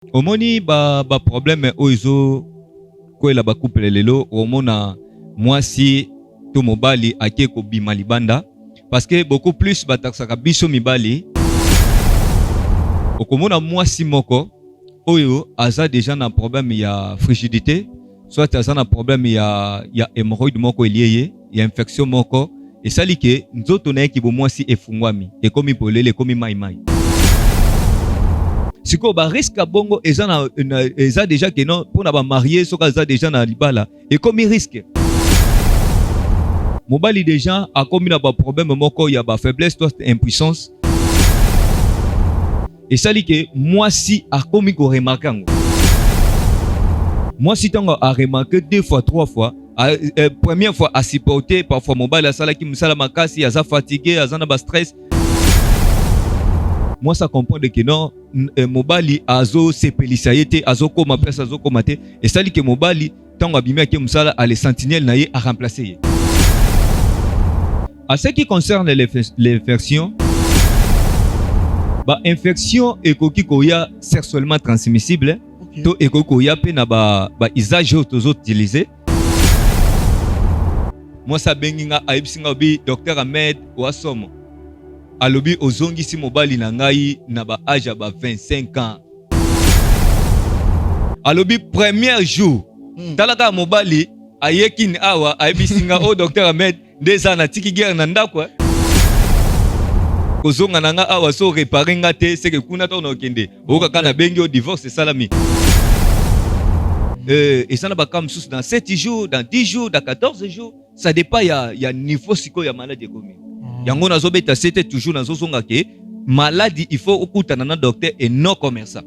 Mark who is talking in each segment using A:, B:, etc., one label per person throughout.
A: Omoni ba problème oizo ko la ba couple lelo omona mwasi to mobali ake ko bima libanda parce que beaucoup plus bataksaka biso mibali okomona mwasi moko oyo aza déjà na problème ya frigidité soit aza na problème ya hémorroïde moko elieye ya infection moko esali ke nzoto na ye ki bo mwasi efungwami ekomi polele ekomi mai. Siko ba risque bongo eza déjà que non pour na ba marier soka eza déjà na libala et comme risque mobali déjà a comme na ba problème moko ya ba faiblesse soit impuissance et sali que moi si a comme ko remarquer moi si tango a remarqué 2 fois 3 fois première fois à supporter parfois mobali a sala ki musala makasi aza fatigué aza na ba stress. Moi ça comprend que non mobali azo sepelisaïté azo koma pesa azo komate et ça dit que mobali tango abimi ke musala a les sentinelles na ye a remplacer. À ce qui concerne l'infection ba infection ekoki koya sexuellement transmissible to ekoki koya pe na ba usage tozo utiliser. Moi ça benginga aibsinga bi docteur Ahmed Wasomo alobi ozongi si mobali na ngai na ba âge ba 25 ans. Alobi premier jour talaka mobali ayekini awa aibisinga o docteur Ahmed ndeza na tiki guerre na ndako kozonga nanga awa so réparer nga te c'est que kuna to na okende okaka na bengi o divorce salami et ça na ba comme sous dans 7 jours dans 10 jours dans 14 jours ça dépend ya niveau siko ya maladie comme yango nazobeta c'était toujours nazozonga ke maladie il faut okutana na docteur et non commerçant.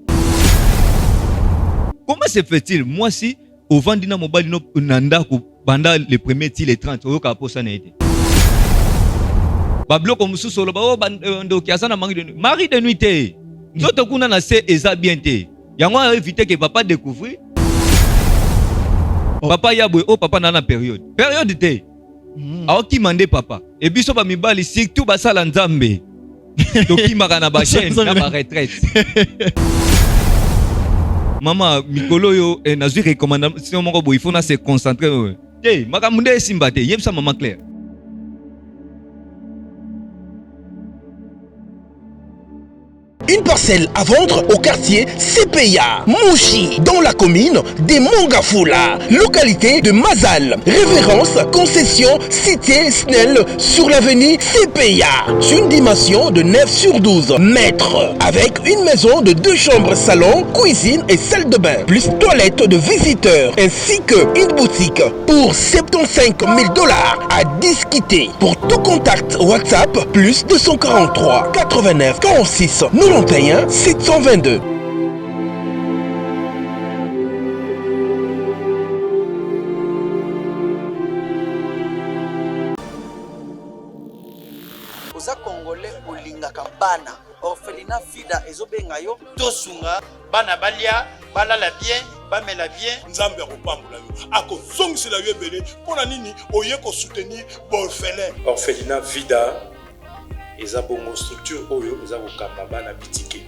A: Comment se fait-il moi si au vendina mobali no nanda ko banda le premier ti les 30 oyoka posa na été ba bloko mususu lo ba ndo kiasa na mari de nuit te ndoto kuna na se eza bien te yango a éviter que papa découvrir papa yabwe o papa na période te aoki mande papa et biso ba mibali surtout basala nzambe toki makana ba chaîne na ba retraite mama mikolo yo nazui recommandation moko bo il faut na se concentrer te makamunde simba te yebsa mama Claire.
B: Une parcelle à vendre au quartier CPA, Mouchi, dans la commune de Mongafula, localité de Mazal. Référence, concession, cité Snell sur l'avenue CPA. Une dimension de 9 sur 12 mètres. Avec une maison de 2 chambres, salon, cuisine et salle de bain. Plus toilette de visiteurs. Ainsi qu'une boutique pour 75 000 $ à discuter. Pour tout contact WhatsApp, plus 243 89 46 91 722.
C: Oza Congolais olingaka bana orphelinat fida ezobenga yo tosunga bana balia balala bien bamela bien
D: nzambe akopambola yo akozongisela yo ebele mpona nini oye kosoutenir baorphelin. Orphelinat vida eza bongo structure oyo eza kokamba bana bitike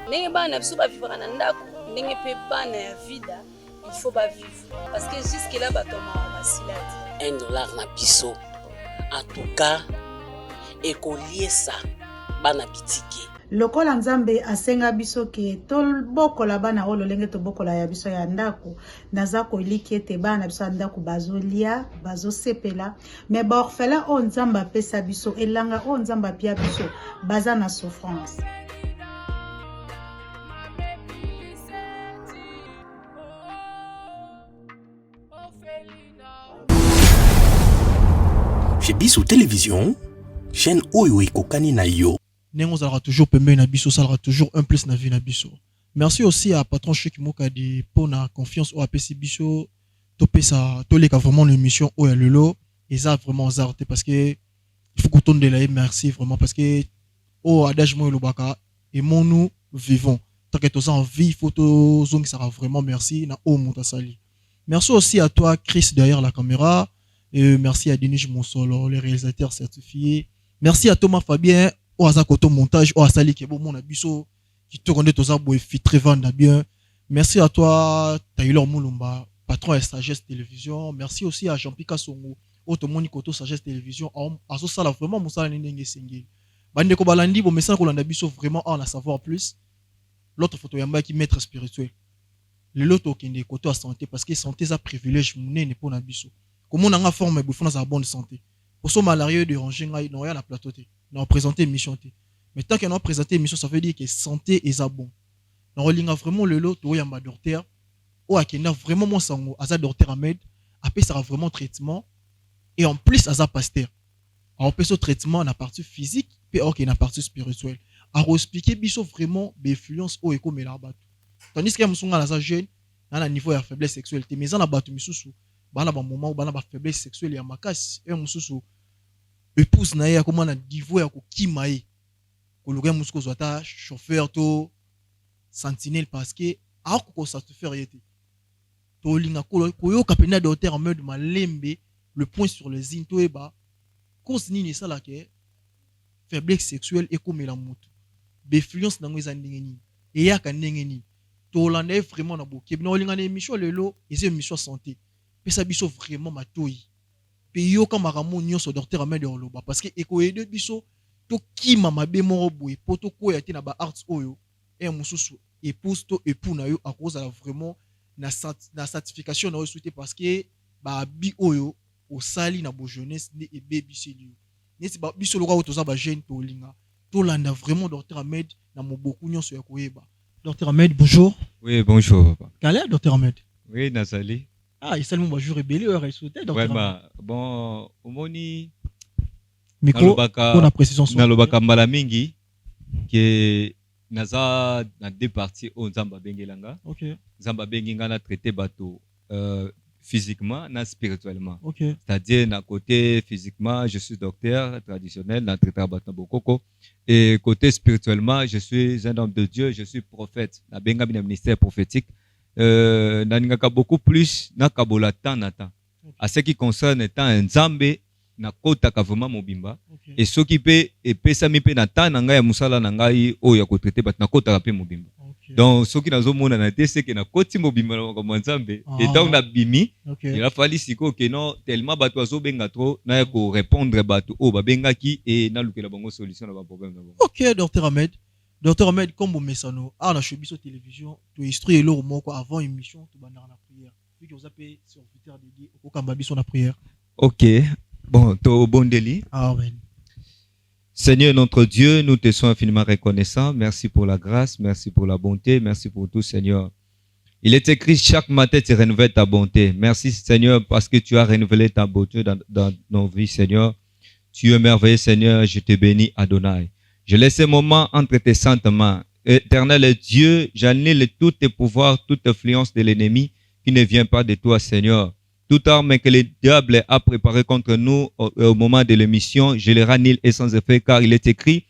E: ndenge bana biso bavivaka na ndako ndenge mpe bana ya vida il faut bavivre parce que jusque là batomaka basila te
F: $1 na biso en tout cas ekoliesa bana bitike
G: lokola nzambe asenga biso ke tobokola bana oyo lolenge tobokola ya biso ya ndako naza koliki ete bana biso ya ndako bazolia bazosepela me baorphelin oyo nzambe apesa biso elanga oyo nzambe apia biso baza na souffrance.
B: Chez Bissou Télévision, chaîne oyo ekokani na yo.
H: Nengo sera toujours pembe na biso, ça sera toujours un plus na vie na biso. Merci aussi à patron Cheikh Mokadi pour la confiance au APC biso topé ça toleka vraiment l'émission au lelo et ça vraiment zarté parce que il faut qu'on tourne de la merci vraiment parce que au adage moi le baka et mon nous vivons tant que tous en vie photo zone ça sera vraiment merci na au montasali. Merci aussi à toi Chris derrière la caméra et merci à Denis Monsolo les réalisateurs certifiés. Merci à Thomas Fabien au Azakoto montage au Asali qui est bon mon abisso qui te rendait aux arbres et fit très vendre bien. Merci à toi, Taylor Moulumba, patron de Sagesse Télévision. Merci aussi à Jean-Pierre Songo, Otomoni Koto Sagesse Télévision. À ce sala vraiment, Moussa Nenge Sengel. Bande ko balandi, bon message qu'on a biso vraiment en a savoir plus. L'autre photo yamba qui maître spirituel. Le lot qui est côté à santé parce que santé ça privilège mon n'est pas nabiso. Comment on a forme pour faire sa bonne santé. Pour son malarieux de ranger ngai non rien la plateauté. Non présenter émission té. Mais tant qu'on a présenté émission ça veut dire que santé est bon. On relinga vraiment le lot où yamba docteur ou akenda vraiment mon sango aza docteur Ahmed après ça vraiment traitement et en plus aza pasteur. On peut ce traitement na partie physique puis ok na partie spirituelle. A expliquer biso vraiment l'influence au éco melabatu. Tandis que musunga na sa jeune na niveau ya faiblesse sexuelle mais na batu misusu bana ba moment ou bana ba faiblesse sexuelle ya makasi et mususu épouse na ya comment na niveau ya ko kimae ko luga musuko zota chauffeur to sentinelle parce que a ko ça te faire yete to linga ko yo kapena docteur en mode malembe le point sur les into eba cause nini ça la ke faiblesse sexuelle et comme la moto l'influence dans les andingeni et ya ka ndengeni to landa vraiment na boké na linga na émission lelo et c'est émission santé pe ça biso vraiment matoi pe yo ka maramo nyonso docteur Ahmed Oloba parce que eko aider biso to kima mabe moro boy poto ko ya na ba arts oyo et mususu épouse to époux na yo à cause la vraiment na certification na yo souhaité parce que ba bi oyo au sali na bo jeunesse ne e baby celui neti ba biso loka otoza ba jeune to linga to landa vraiment docteur Ahmed na moboku nyonso ya koyeba. Docteur Ahmed, bonjour.
A: Oui, bonjour papa.
H: Calais docteur Ahmed.
A: Oui, Nazali.
H: Ah, il seulement bonjour rébellé ou sauté docteur.
A: Ouais bah bon, omoni
H: micro pour la précision
A: sur nalobaka mbala mingi que naza na deux parties au Nzamba bengelanga.
H: OK.
A: Nzamba benginga na traité bateau physiquement na spirituellement.
H: Okay.
A: C'est-à-dire d'un côté physiquement je suis docteur traditionnel na traité bateau bokoko et côté spirituellement je suis un homme de Dieu, je suis prophète na benga bina ministère prophétique na ningaka beaucoup plus na kabola temps na temps. À ce qui concerne temps Nzambe na kota ka vraiment mobimba et ce qui peut et pesa mi pe na temps na ngai ya musala na ngai o ya ko traiter bateau na kota ka pe mobimba. Donc ce qui nazo mona na te c'est que na koti mobimba na ko Nzambe et donc na bimi il a fallu siko que non tellement bato azo benga trop na ko répondre bato o ba benga ki et na lukela bango solution na ba problème na bango.
H: OK docteur Ahmed. Docteur Ahmed comme vous messano ah na shobiso télévision to instruire l'or moko avant émission to bandana na prière. Vu que vous appelez sur Twitter dédié au kamba biso na prière.
A: OK. Bon, to bondeli.
H: Amen.
A: Seigneur notre Dieu, nous te sommes infiniment reconnaissants. Merci pour la grâce, merci pour la bonté, merci pour tout, Seigneur. Il est écrit, chaque matin, tu renouvelles ta bonté. Merci, Seigneur, parce que tu as renouvelé ta bonté dans nos vies, Seigneur. Tu es merveilleux, Seigneur. Je te bénis, Adonai. Je laisse ce moment entre tes saintes mains. Éternel Dieu, j'annule tous tes pouvoirs, toute influence de l'ennemi qui ne vient pas de toi, Seigneur. Toute arme que le diable a préparée contre nous au moment de l'émission, je les annule et sans effet, car il est écrit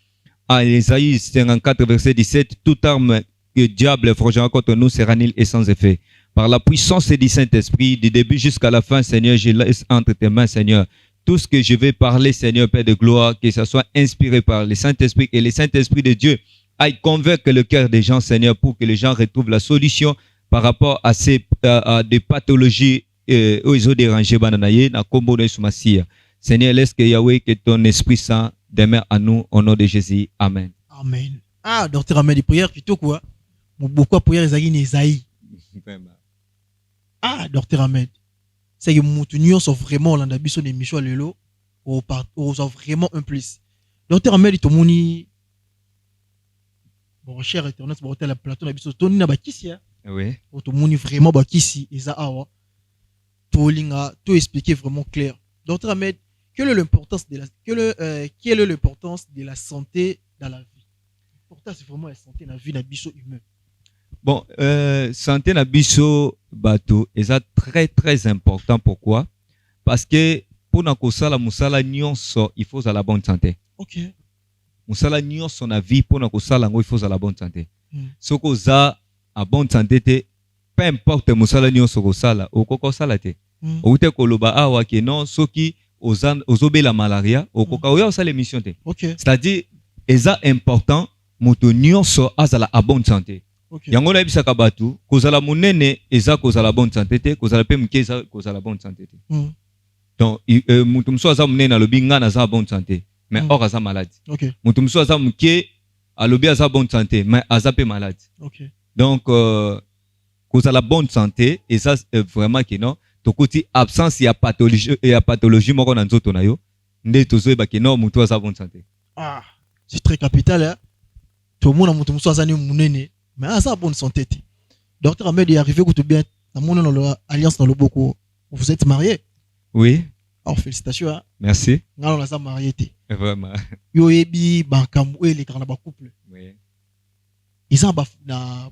A: à Ésaïe 54, verset 17, toute arme que le diable forgera contre nous sera nulle et sans effet. Par la puissance du Saint-Esprit, du début jusqu'à la fin, Seigneur, je laisse entre tes mains, Seigneur. Tout ce que je vais parler, Seigneur, Père de gloire, que ça soit inspiré par le Saint-Esprit et le Saint-Esprit de Dieu aille convaincre le cœur des gens, Seigneur, pour que les gens retrouvent la solution par rapport à des pathologies où ils ont dérangé bananaye na kombo de Soumassia. Seigneur, laisse que Yahweh, que ton Esprit Saint demeure à nous au nom de Jésus. Amen.
H: Amen. Ah, docteur Ahmed, prière plutôt quoi? Beaucoup prière Esaïe. Ah, docteur Ahmed. C'est que nous sommes vraiment dans la biso de Michel Lelo ou vraiment un plus. Docteur Ahmed, tout le monde bon cher internet pour la plateau na biso toni na bakisi ya.
A: Oui.
H: Tout le monde vraiment bakisi eza awa. Tout expliquer vraiment clair. Docteur Ahmed, quelle est l'importance de la santé dans la vie? L'importance c'est vraiment la santé dans la vie na biso humain.
A: Bon, santé na biso bato est très très important. Pourquoi? Parce que pour na kosala musala nyonso il faut la bonne santé.
H: OK.
A: Musala nyonso na vie pour na kosala ngo il faut la bonne santé. Soko za a bonne santé te peu importe musala nyonso kosala okoko sala te. Oute koloba awa ke non soki ozobe la malaria okoka oya osala émission te.
H: OK.
A: C'est-à-dire eza important moto nyonso azala a bonne santé.
H: Okay.
A: Yango na bisaka batu kozala munene eza kozala bonne santé te, kozala pe muke eza kozala bonne santé te. Donc mutu muso aza munene alobi nga naza bonne santé mais or aza malade.
H: Okay.
A: Mutu muso aza muke alobi aza bonne santé mais aza pe malade.
H: Okay.
A: Donc kozala bonne santé et ça vraiment que non tokoti absence ya pathologie moko na nzoto na yo nde tozoyeba ke non mutu aza bonne santé.
H: Ah, c'est très capital hein. Tout le monde a mutu muso aza ni munene mais aza bonne santé. Docteur Ahmed est arrivé tout bien dans mon alliance dans le Boko. Vous êtes marié?
A: Oui.
H: Alors félicitations hein.
A: Merci.
H: Ngalo na za marié te.
A: Vraiment.
H: Yo yebi bankamu les kana ba couple.
A: Oui.
H: Ils ont na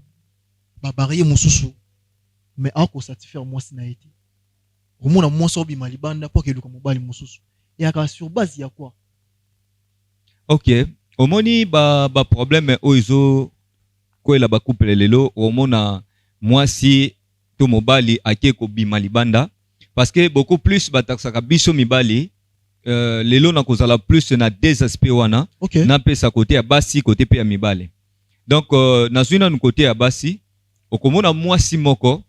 H: ba marié mususu mais ako satisfaire moi sina été. Au moins moi so bi malibanda pour que le mobali mususu. Et aka sur base ya quoi?
A: OK. Omoni ba problème oizo ko la ba couple lelo omona moi si to mobali ake ko bi malibanda parce que beaucoup plus bataksaka biso mibali lelo na kozala plus na deux aspects wana.
H: Okay.
A: Na pesa côté ya basi côté pe ya mibali. Donc na zwina nu côté ya basi okomona moi si moko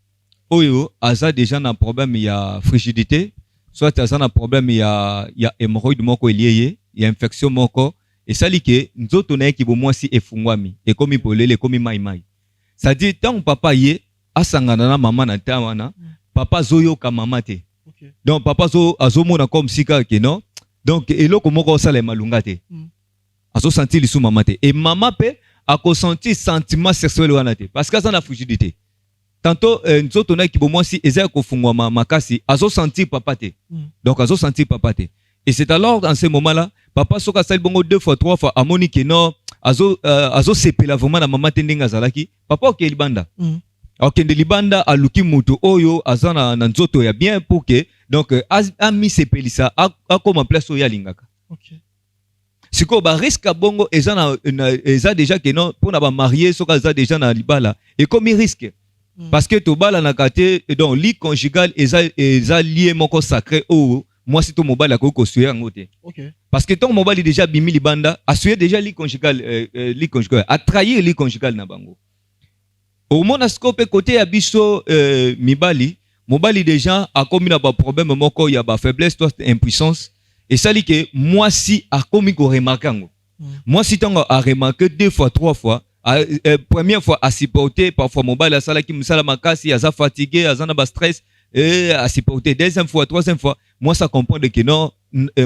A: oyo aza déjà na problème ya frigidité soit aza na problème ya hémorroïde moko elieye ya infection moko et ça like nzoto na ki bo moi si efungwami et comme polele comme mai ça dit tant papa ye asangana na mama na tawana papa zoyo ka mama te.
H: Okay.
A: Donc papa zo azomona comme sika ke non donc eloko moko sala malunga te azo sentir lisu mama te et mama pe a consenti sentiment sexuel wana te parce que ça na frigidité tantôt nzoto na ki bo moi si eza ko fungwa makasi azo sentir papa te. Donc azo sentir papa te et c'est alors dans ce moment là papa soka sali bongo 2 fois 3 fois amoni ke non azo sepela vraiment na mama te ndenga zalaki papa ok libanda. Ok de libanda aluki mutu oyo azana na nzoto ya bien pour que donc ami sepelisa a comme place oya lingaka.
H: Okay.
A: Siko ba risque bongo eza déjà que non pour na ba marié soka za déjà na libala et comme risque parce que to bala na kate donc lit conjugal eza lié moko sacré o moi si to mobile ko ko suya ngote.
H: Okay.
A: Parce que ton mobile déjà bimi libanda a suya déjà lit conjugal a trahir lit conjugal na bango. Au monascope côté ya biso mibali mobali déjà a commis na ba problème moko ya ba faiblesse toi impuissance et ça dit que moi si a commis ko remarquer moi si tango a remarqué 2 fois 3 fois première fois à supporter parfois mobile sala ki musala makasi aza fatigué aza na ba stress et à supporter deuxième fois troisième fois moi ça comprendre que non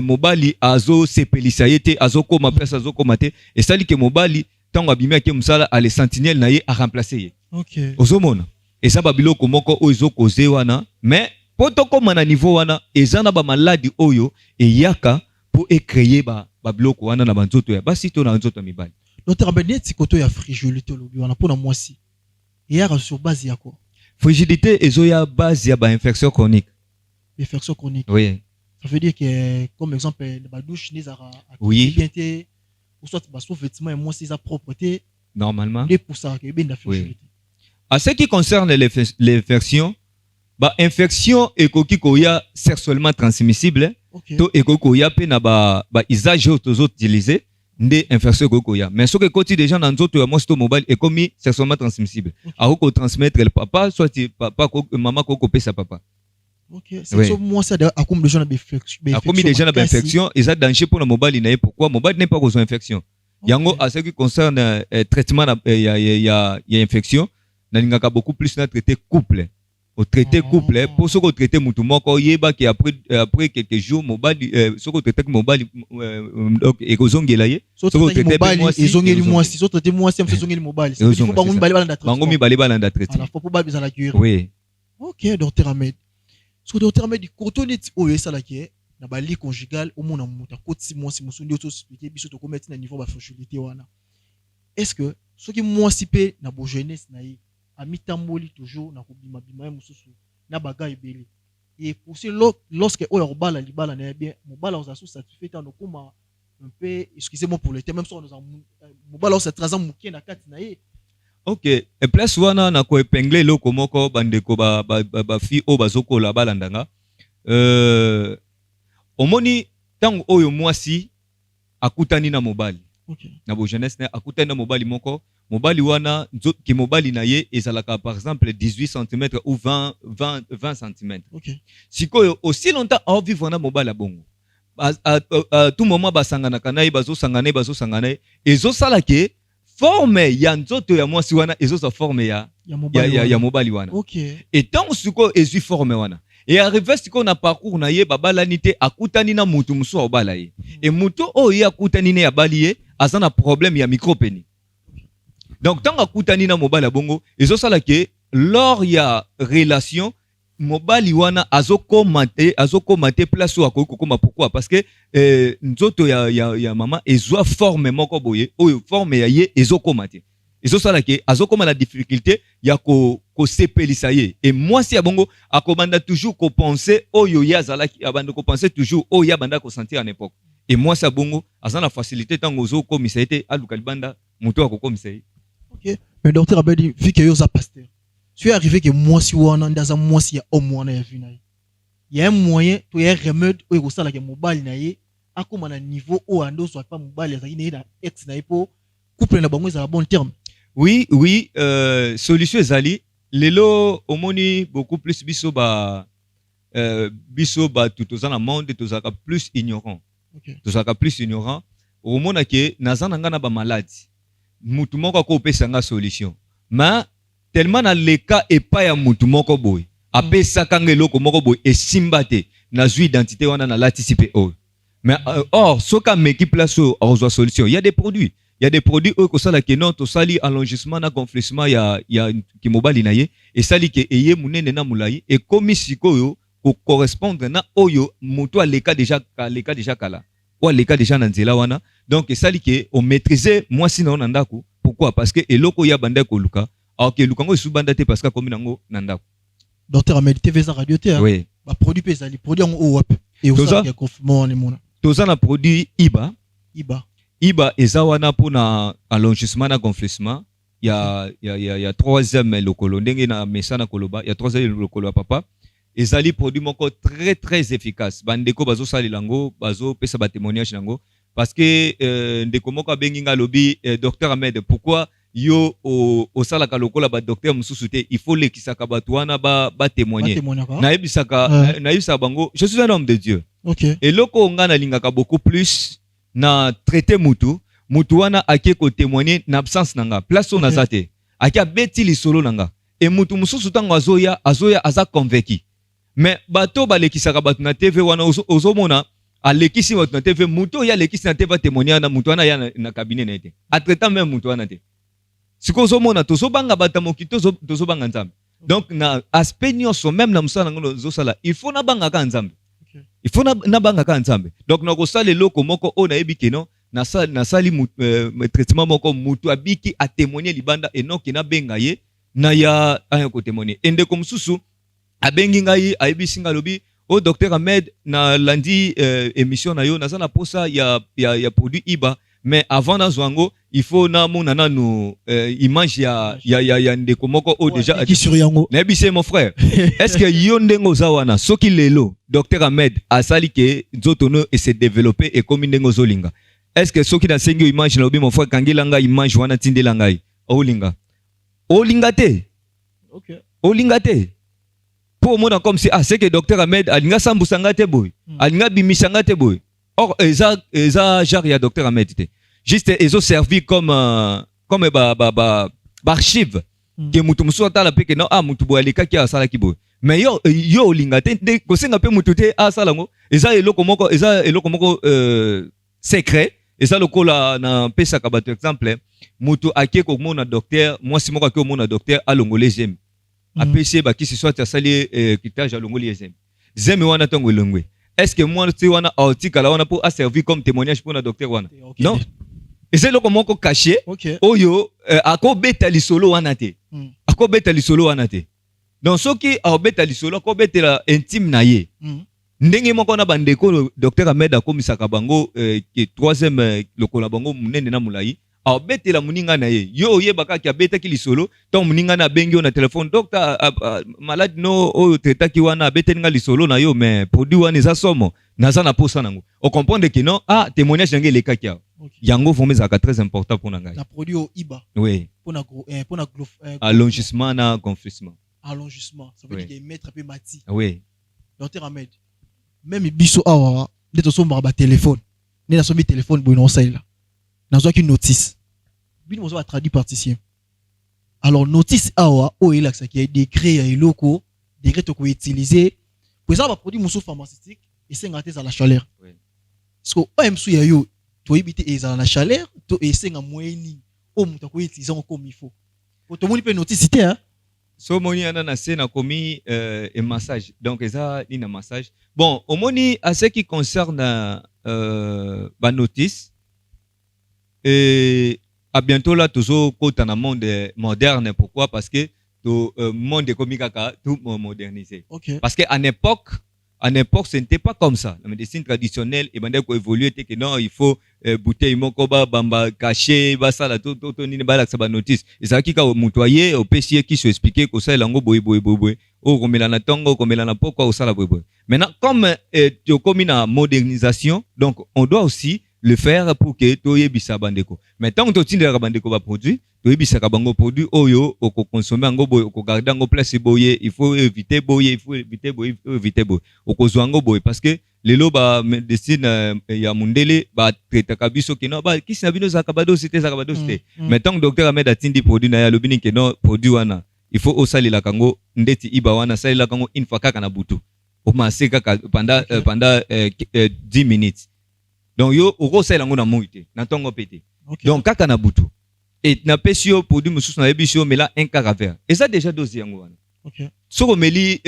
A: mobali azo sepelisa yete azo koma place azo komate et ça dit que mobali tango abimia ke musala a les sentinelles na ye a remplacer ye.
H: Okay.
A: Ozomona et ça babiloko moko ozo koze wana mais poto koma na niveau wana ezana ba maladie oyo e yaka pour créer babiloko wana na banzoto ya basi to na nzoto mibali.
H: Docteur Beneti koto ya frigidité lobi wana pona mwasi. Yaka sur base ya quoi?
A: Frigidité ezo ya base ya ba infection chronique.
H: Infection chronique.
A: Oui.
H: Ça veut dire que comme exemple la douche n'est pas
A: oui.
H: Bien té ou soit ba sous vêtements et moi c'est sa propreté
A: normalement.
H: Et pour ça que ben la frigidité.
A: Oui. À ce qui concerne l'infection, bah infection ekoki koya sexuellement transmissible.
H: Okay.
A: To ekoki koya pe na ba usage aux autres utilisés nde infection ekoki koya. Mais ce que koti déjà dans nzoto ya mosto mobile ekomi sexuellement transmissible. Okay. Ako transmettre le papa soit papa ko maman ko pesa papa.
H: OK, c'est ça moi ça a comme déjà na infection.
A: A comme déjà na infection et ça danger pour le mobile na pourquoi mobile n'est pas cause infection. Okay. Yango à ce qui concerne traitement ya infection nalingaka beaucoup plus na traiter couple au traiter couple pour ce qu'on traiter mutu moko yeba ki après quelques jours mobile ce qu'on traiter mobile donc ekozongela ye
H: so traiter mobile ezongeli mwasi so traiter mwasi amfezongeli mobile c'est faut bango mibali bala traitement
A: bango mibali bala traitement
H: alors faut pas besoin la guérir.
A: Oui.
H: OK docteur Ahmed so docteur Ahmed cotonite oyo esala ki na ba lit conjugal au mona muta koti mwasi musundi oto expliquer biso to commettre na niveau ba fragilité wana est-ce que ce qui mwasi pe na bo jeunesse na ye amitamboli toujours na kobima bima mususu na baga ebele et pour ce lorsque oyo bala libala na bien mobala on s'assure satisfait en okoma un peu excusez-moi pour le terme même si on nous mobala on se trasa mukie na kati na ye.
A: OK et place wana na ko épingler loko moko bandeko ba fi o bazoko la balandanga omoni tango oyo mwasi akutani na mobali.
H: Okay.
A: Na bo jeunesse na akutani na mobali moko mobali wana ki mobali na ye ezalaka par exemple 18 cm ou 20 cm.
H: OK.
A: Sikoyo aussi longtemps au vivre na mobali bongo. À tout moment basangana kanayi bazo sangana ezo sala ke forme ya nzoto ya mwasi wana ezo sa forme ya mobali wana.
H: OK.
A: Et tant siko ezu forme wana. Et arrivé siko na parcours na ye babalani te akutani na mutu musu obala ye. Et mutu oyo akutani ne ya bali ye azana problème ya micropénie. Donc tant akutani na mobali bongo ezo sala ke lors ya relation mobali wana azokomate place wa kokoma. Pourquoi? Parce que nzoto ya mama ezwa forme moko boye oyo forme ya ye ezokomate. Ezo sala ke azokoma la difficulté ya ko sepelisa ye. Et moi si abongo akomanda toujours ko penser oyo ya zalaki abanda ko penser toujours oyo ya banda ko sentir en époque. Et moi si abongo azana facilité tango zo komisa ete alukali banda muto akokomisa ye.
H: OK. Mais docteur Abedi vu que yo za pasteur. Tu es arrivé que moi si wana ndaza moi si ya homme wana ya vina. Il y a un moyen to ya remède oyo ko sala ke mobali na ye akoma na niveau o ando so pas mobali azaki na ex na ipo couple na bango za bon terme.
A: Oui, solution ezali lelo omoni beaucoup plus biso ba tutozana monde tozaka plus ignorant.
H: OK.
A: Tozaka plus ignorant omona ke nazana ngana ba maladie. Mutu moko ko pesa nga solution. Mais tellement na leka epa ya mutu moko boy. Apesa kanga eloko moko boy esimbate na zui identité wana na latisipe o. Mais or soka meki place o reçoit solution. Il y a des produits oyo kosala ke non to sali allongement na gonflement ya ki mobali na ye et sali ke eye munene na mulai et komi sikoyo ko correspondre na oyo mutu aleka déjà kala. Ou aleka déjà na nzela wana. Donc sali ke on maîtriser moi sinon na ndako. Pourquoi? Parce que eloko ya banda ko luka. Alors que lukango su banda te parce que komi nango na ndako.
H: Docteur Ahmed TV za radio te.
A: Oui.
H: Ba produit pezali produit en wap et aussi ya confinement les mona.
A: Toza na produit Iba ezawana pona allongement na gonflement ya troisième lokolo ndenge na mesana koloba ya troisième lokolo papa ezali produit moko très très efficace bandeko bazo sali lango bazo pesa ba témoignage nango parce que ndeko moko bengi nga lobi docteur Ahmed pourquoi yo o sala ka lokola ba docteur mususu te il faut lekisaka batu wana ba témoigner na yebisaka bango je suis un homme de Dieu.
H: OK.
A: Et loko nga na lingaka beaucoup plus na traité mutu wana ake ko témoigner na absence nanga place on azate ake beti li solo nanga et mutu mususu tango azoya aza convaincu mais bato balekisaka batu na TV wana ozomona alekisi batu na TV mutu ya lekisi na TV témoigner na mutu wana ya na cabinet na ete a traitant même mutu wana te siko ozomona tozobanga bata mokito tozobanga nzambe donc na aspect nyonso même na musala ngo zosala il faut na banga ka nzambe. Il faut na banga ka nzambe. Donc na ko sala loko moko o na ebiki no na sali traitement moko mutu abiki a témoigner libanda et non ki na benga ye na ya ayo ko témoigner. Ende comme susu abengi ngai ayebisi ngalobi o docteur Ahmed na lundi émission na yo na sana posa ya produit Iba mais avant na zwango il faut na mona nanu image ya ndeko moko o déjà
H: qui sur yango
A: na bise mon frère est-ce que yo ndengo zawana soki lelo docteur Ahmed asali ke nzotono et se développer et comme ndengo zolinga est-ce que soki na sengi image na obi mon frère kangilanga image wana tindela ngai olinga te.
H: OK.
A: Olinga te pour moi comme si c'est que docteur Ahmed alinga sambusanga te boy alinga bimisanga te boy. Or eza genre ya docteur Ahmed te juste ils ont servi comme archive que mutu musu atala peke na mutu boaleka ki asala ki boy mais yo linga te ko senga pe mutu te asala ngo eza eloko moko secret eza lokola na pesa ka bato exemple mutu ake ko mona docteur moi si moko ake mona docteur alongole jem apesi ba ki se soit asali kitage alongole jem wana tongo longwe. Est-ce que moi tu wana article là on a pour a servi comme témoignage pour na docteur wana? Non. Et c'est le comment caché. Oyo ako beta li solo wana te. Ako beta li solo wana te. Donc ce qui a beta li solo ako beta la intime na ye. Ndenge moko na bandeko docteur Ahmed akomisaka bango ki troisième lokola bango munene na mulai abete la muninga na ye yo ye baka ki abeta ki lisolo to muninga na bengi yo na téléphone docteur malade no o treta ki wana abete nga lisolo na yo mais produit wana eza somo naza na posa nango o comprendre que non témoignage ngé le kaki yango vraiment ça très important pour nanga
H: na produit au iba
A: oui
H: pour na
A: allongissement na gonflement
H: allongissement ça veut dire que mettre un peu mati
A: oui
H: docteur Ahmed même biso awa ndeto so ba téléphone ne na so mi téléphone bo non ça là na zo ki notice bino mo so traduit particien alors notice awa o ila ça qui est décret ya eloko décret to ko utiliser pour ça ba produit musu pharmaceutique et senga te à la chaleur oui parce que o msu ya yo to ibite ezala na chaleur to esenga moyeni o muta ko utiliser comme il faut pour to moni pe notice té hein
A: so moni ana na se na komi un massage donc eza ni na massage bon au moni à ce qui concerne ba notice et à bientôt là toujours côté dans le monde moderne pourquoi parce que tout monde comme kaka tout modernisé
H: okay.
A: Parce que à l'époque ce n'était pas comme ça la médecine traditionnelle et bandé ko évoluer que non il faut bouteille moko ba bamba caché ba ça la tout ni ba la ça ba notice et ça qui ka mutoyer au pesier qui se expliquer que ça lango boy o komela na tongo komela na poko au ça la boy maintenant comme tu comme une modernisation donc on doit aussi le faire pour que toyebisa bandeko mais tant que tindera bandeko ba produit toyebisa ka bango produit oyo oko consommer ngo boy oko garder ngo place boye il faut éviter boye oko zwango boye parce que lelo ba médecine ya mundele ba traiter ka biso ke no ba kisi na bino za kabado cité mais tant que docteur Ahmed atindi produit na ya lobini ke no produit wana il faut osali la kango ndeti iba wana sali la kango une fois kaka na butu o maseka pendant 10 minutes. Donc yo oko sala ngo na moite na tongo pété donc kaka na butu et na pesio produit mususu na ebisio mela un quart verre et ça déjà dose yango wana
H: OK
A: soko meli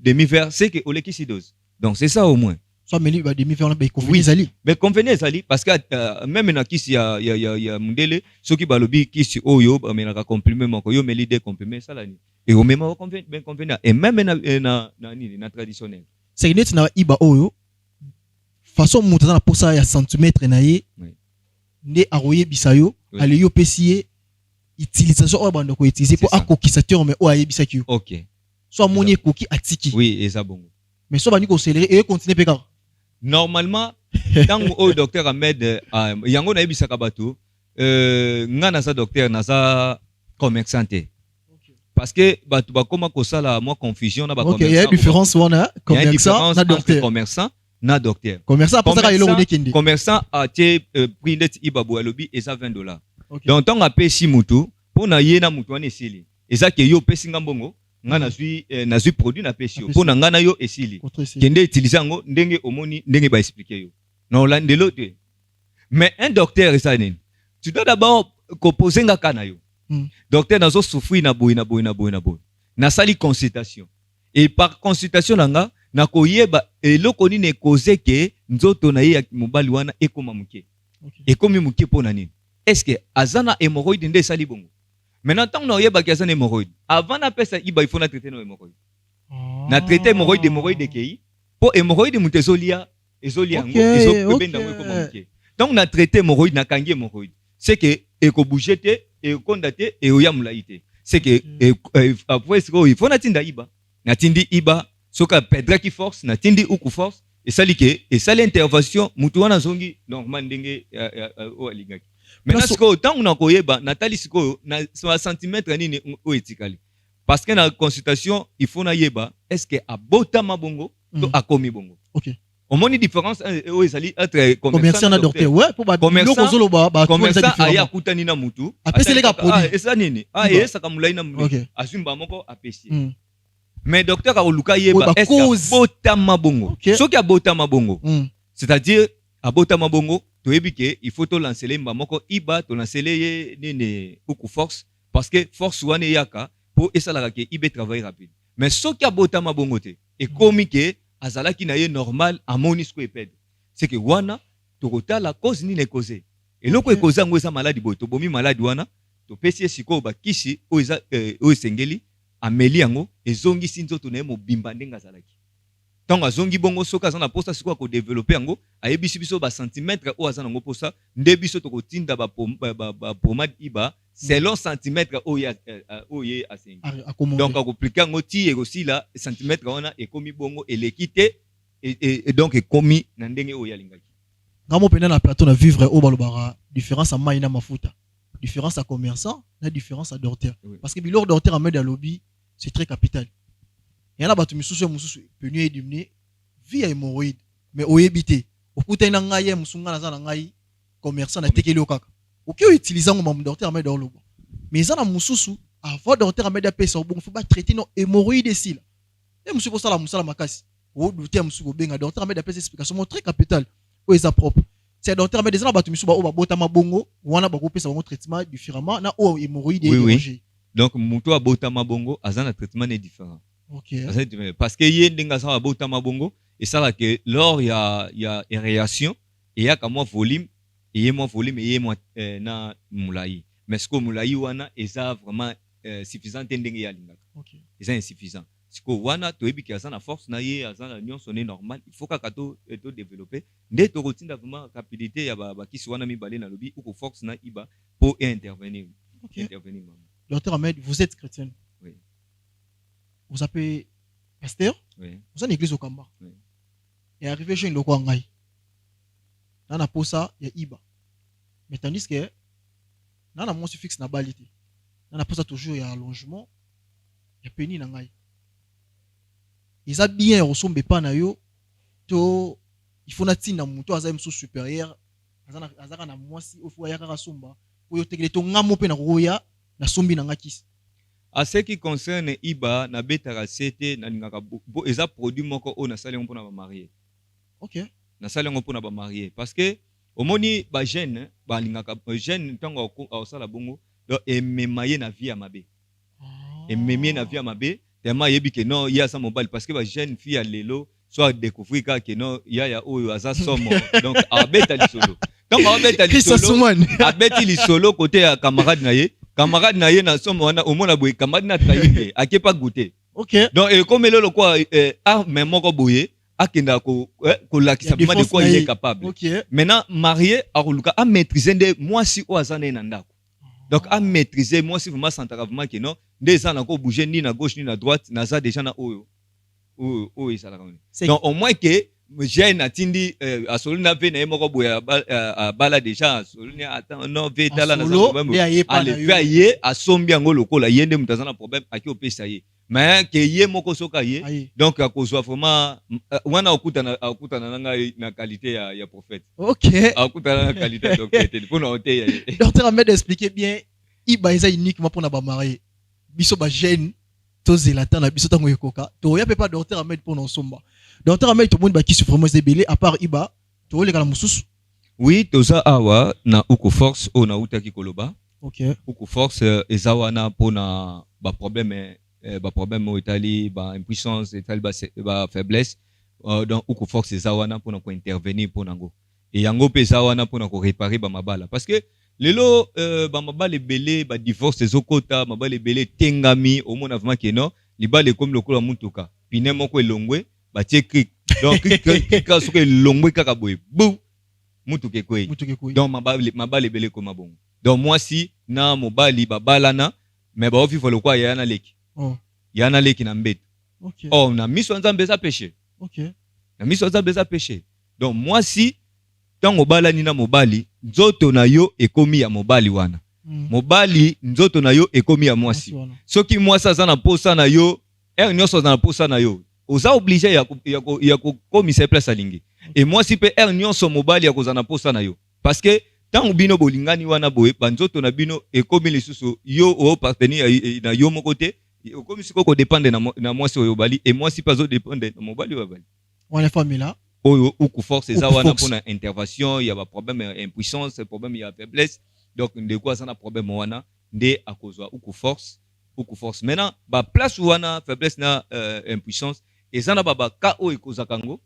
A: demi verre c'est que oleki si dose donc c'est ça au moins
H: soit meli ba demi verre ba convenir zali
A: mais convenir zali parce que même na kisi ya mundele soki balobi kisi oyo ba menaka comprimé moko yo meli des comprimés ça la ni et au même convenir et même na traditionnel
H: c'est net na iba oyo façon montana na posa ya centimètre na ye nde aroye bisayo ale yo pesier utilisation o bando ko utiliser pour akokissateur mais o ayebisa ki
A: OK
H: soit moni koki atiki
A: oui et ça bon
H: mais so bani ko accélérer et continuer peka
A: normalement tant au docteur Ahmed yango na yebisa ka bato ngana sa docteur na sa commerçant parce que bato ba koma ko sala moi confusion na ba commerçant
H: OK il y a une différence wana commerçant na docteur
A: commerçant na docteur
H: commerçant pour ça il est
A: commerçant a été prix net ibabu alobi et ça $20 donc tant a pesi mutu pour na yena mutu wana esili eza ke yo pesi ngambongo nga na suis produit na pesi pour na nga na yo esili kende utiliser ngo ndenge omoni ndenge ba expliquer yo na olandelo te mais un docteur esa nini tu dois d'abord composer nga kana yo docteur nazo souffrir na boy na sali consultation et par consultation nanga na koyeba eloko nini ekoze ke nzoto na ye ya mobali wana ekoma muke ekomi muke pona nini est-ce que azana hémorroïde nde sali bongo maintenant tant na oyeba ke azana hémorroïde avant na pesa iba il faut na traiter no hémorroïde na traiter hémorroïde kei po hémorroïde mutezolia ngo ezokobenda ngo ekoma muke tant na traiter hémorroïde na kangi hémorroïde c'est que eko bouger te et konda te et oya mulaite c'est que après il faut na tinda iba na tindi iba soka pedra qui force na tindi uku force et sali ke et sali intervention mutu wana zongi normal ndenge o alingaki maintenant siko tant na koyeba natali siko na centimètre nini o etikali parce que na consultation il faut na yeba est-ce que abota mabongo to akomi bongo
H: OK
A: au moins une différence o ezali être
H: commerçant na docteur ouais pour ba
A: commerçant
H: zolo ba
A: commerçant aya kutani na mutu
H: apesele ka produit
A: esa nini esa kamulai na mutu azumba moko apesi mais docteur aoluka yeba est-ce que abota mabongo soki abota mabongo c'est-à-dire abota mabongo toyebi ke il faut to lancer mba moko iba to lancer ye nene uku force parce que force wana yaka pour esalaka ke ibe travailler rapide mais soki abota mabongo te et komi ke azalaki na ye normal amoni sko epede c'est que wana tokota la cause ni ne cause et loko ekoza ngo eza maladie boy to bomi maladie wana to pesi siko ba kisi o eza o sengeli ameli yango ezongisi nzoto na ye mobimba ndenga azalaki tant azongi bongo soka azana posa siko ko développer yango ayebisi biso ba centimètre o azana ngo posa nde biso to kotinda ba pomade iba selon centimètre o ya asengi donc akoplika ngo ti aussi la centimètre wana ekomi bongo elekite et donc ekomi na ndenge o ya lingaki
H: ngamo pena na plateau na vivre o balobara différence à maina mafuta différence à commerçant na différence à docteur parce que bilor docteur à à lobby c'est très capital. Il y en a battu misusu penu et dimné via hémorroïde mais au ébité au putain na ngai musunga na za ngai commerçant na tekeli okaka oki utiliser ngo mam docteur mais dans le mais ça na mususu avant docteur mais da pesa bon faut pas traiter non hémorroïde ici là et mususu ko sala musala makasi o douter mususu ko benga docteur mais da pesa explication très capital o esa propre c'est docteur mais des gens battu misusu ba o ba bota mabongo wana ba ko pesa bon traitement différemment na o hémorroïde
A: oui. Donc muto abota mabongo azana traitement est différent.
H: OK.
A: Parce que yendenga sa abota mabongo et ça là que lors il y a aération et il y a comme volume et y moins volume et y moins na moulayi. Mais ce que moulayi wana est ça vraiment suffisant ndenge ya linga.
H: OK.
A: C'est insuffisant. Ce que wana to ebi ki azana force na ye azana union sonné normal, il faut ka to développer nde to rotinda vraiment rapidité ya ba kisi wana mi balé na lobi ou ko force na iba pour intervenir.
H: OK. Intervenir. Docteur Ahmed, vous êtes chrétien.
A: Oui.
H: Vous appelez pasteur.
A: Oui.
H: Vous êtes en église au Kamba.
A: Oui.
H: Et arrivé chez le Kwangai. Dans la posa, il y a Iba. Mais tandis que dans la montre fixe na balité. Dans la posa toujours il y a allongement. Il y a péni nangai. Ils a bien ressemblé pas na yo. To il faut na tina muto azaim sous supérieur. Azaka na mwasi au foyer ka somba. Oyo tekele to ngamo pe na roya. Na sombi na ngakis.
A: À ce qui concerne Iba, na betara sete na lingaka bo eza produit moko o na salengo pona ba marier.
H: OK.
A: Na salengo pona ba marier parce que omoni ba jeune ba lingaka jeune ntango au sala bongo et memaye na vie ya mabe. Et memie na vie ya mabe, tellement yebi que non ya sa mobile parce que ba jeune fille à lelo soit découvrir que non ya oyo aza somo donc abeta li solo. Donc abeta li solo. Abeti li solo côté ya camarade na ye. Camarade na ye na somo wana omona boye camarade na traité ake pas goûter.
H: OK.
A: Donc comme le quoi mais moko boye akenda ko lakisa vraiment de quoi il est capable.
H: OK.
A: Maintenant marié aruluka a maîtriser de moi si o azana na ndako. Donc a maîtriser moi si vraiment sentravement que non des gens encore bouger ni na gauche ni na droite na za déjà na oyo ça la. Donc au moins que j'ai natindi asolina ve na moko boya bala déjà asolina attends non ve tala na allez veiller asombi ngo lokola yende mutazana problème aki opesa ye mais que ye moko soka ye donc akozwa vraiment wana okutana na qualité ya prophète.
H: OK.
A: Okutana na qualité donc pour na oteya.
H: Docteur Ahmed expliquer bien iba eza uniquement pour na ba marier biso ba jeune to zelata na biso tango ekoka to ya pe pas docteur Ahmed pour na somba. Docteur Ahmed, tout le monde va qui se vraiment débélé à part Iba, tu vois les gars mususu.
A: Oui, toza awa na uko force o na utaki koloba.
H: OK.
A: Uko force ezawana pour na ba problème au Italie, ba impuissance, Italie ba faiblesse. Donc uko force ezawana pour na ko intervenir pour nango. Et yango pe ezawana pour na ko réparer ba mabala parce que lelo ba mabala belé ba divorce ezokota, mabala belé tengami au mona vraiment que non, libale comme lokola mutuka. Pine moko elongwe batie krik donc krik soke longwe kaka boye bou mutuke kwei donc mabale belé comme bon donc moi si na mobali babalana mais ba ofifa lokwa yana leki yana leki na mbete.
H: OK.
A: Oh na miso nzambe za péché.
H: OK.
A: Na miso nzambe za péché donc moi si tango balani na mobali nzoto na yo ekomi ya mobali wana mobali nzoto na yo ekomi ya mwasi soki mwasi aza na posa na yo nyonso aza na posa na yo oza obligé ya kokomisa place alingi et moi si pe nyonso mobali ya kozana posa na yo parce que tant bino bolingani wana boye banzoto na bino ekomi lisusu yo o partenaire na yo moko te okomi siko ko dépendre na mwasi oyo bali et moi si pas zo dépendre na mobali oyo bali
H: wana famille là
A: oyo uku force eza wana pour na intervention ya ba problème impuissance problème ya faiblesse donc ndeko azana problème wana nde akozwa uku force maintenant ba place wana faiblesse na impuissance ezana baba ka o ekozaka ngo